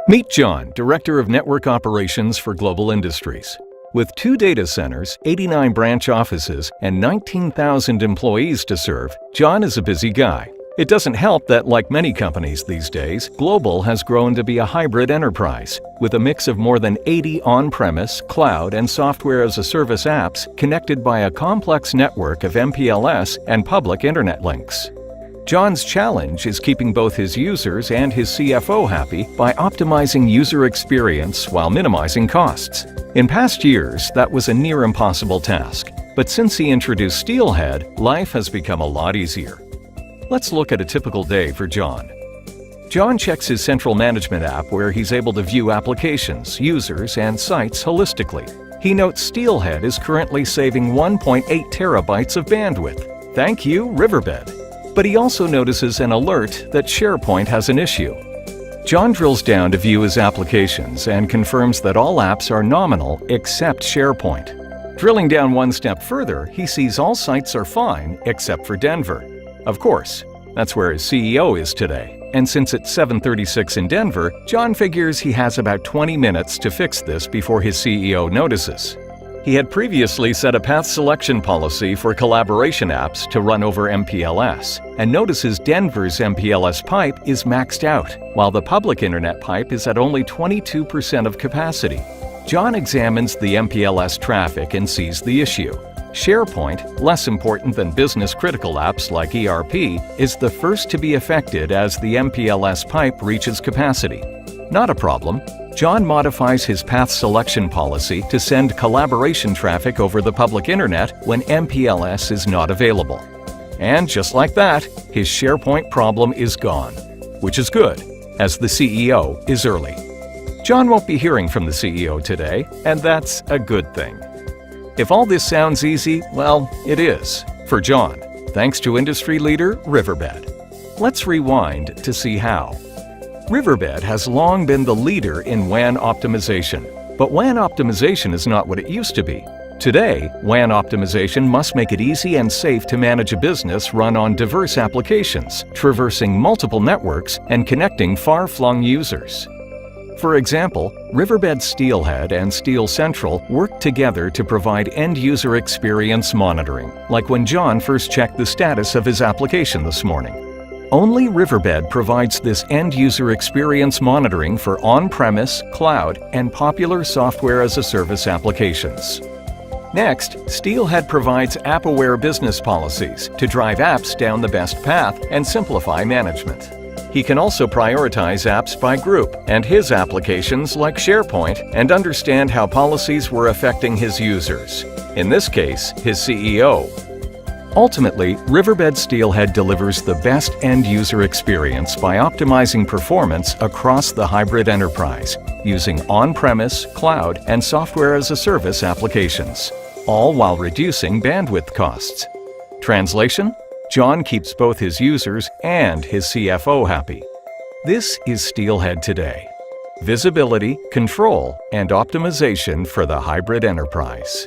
Meet John, Director of Network Operations for Global Industries. With 2 data centers, 89 branch offices, and 19,000 employees to serve, John is a busy guy. It doesn't help that, like many companies these days, Global has grown to be a hybrid enterprise, with a mix of more than 80 on-premise, cloud, and software-as-a-service apps connected by a complex network of MPLS and public internet links. John's challenge is keeping both his users and his CFO happy by optimizing user experience while minimizing costs. In past years, that was a near impossible task, but since he introduced SteelHead, life has become a lot easier. Let's look at a typical day for John. John checks his central management app where he's able to view applications, users, and sites holistically. He notes SteelHead is currently saving 1.8 terabytes of bandwidth. Thank you, Riverbed. But he also notices an alert that SharePoint has an issue. John drills down to view his applications and confirms that all apps are nominal except SharePoint. Drilling down one step further, he sees all sites are fine except for Denver. Of course, that's where his CEO is today, and since it's 7:36 in Denver, John figures he has about 20 minutes to fix this before his CEO notices. He had previously set a path selection policy for collaboration apps to run over MPLS, and notices Denver's MPLS pipe is maxed out, while the public internet pipe is at only 22% of capacity. John examines the MPLS traffic and sees the issue. SharePoint, less important than business-critical apps like ERP, is the first to be affected as the MPLS pipe reaches capacity. Not a problem. John modifies his path selection policy to send collaboration traffic over the public internet when MPLS is not available. And just like that, his SharePoint problem is gone. Which is good, as the CEO is early. John won't be hearing from the CEO today, and that's a good thing. If all this sounds easy, well, it is, for John, thanks to industry leader Riverbed. Let's rewind to see how. Riverbed has long been the leader in WAN optimization, but WAN optimization is not what it used to be. Today, WAN optimization must make it easy and safe to manage a business run on diverse applications, traversing multiple networks and connecting far-flung users. For example, Riverbed SteelHead and Steel Central work together to provide end-user experience monitoring, like when John first checked the status of his application this morning. Only Riverbed provides this end-user experience monitoring for on-premise, cloud, and popular software-as-a-service applications. Next, SteelHead provides app-aware business policies to drive apps down the best path and simplify management. He can also prioritize apps by group and his applications like SharePoint and understand how policies were affecting his users, in this case, his CEO. Ultimately, Riverbed SteelHead delivers the best end-user experience by optimizing performance across the hybrid enterprise, using on-premise, cloud, and software-as-a-service applications, all while reducing bandwidth costs. Translation? John keeps both his users and his CFO happy. This is SteelHead today. Visibility, control, and optimization for the hybrid enterprise.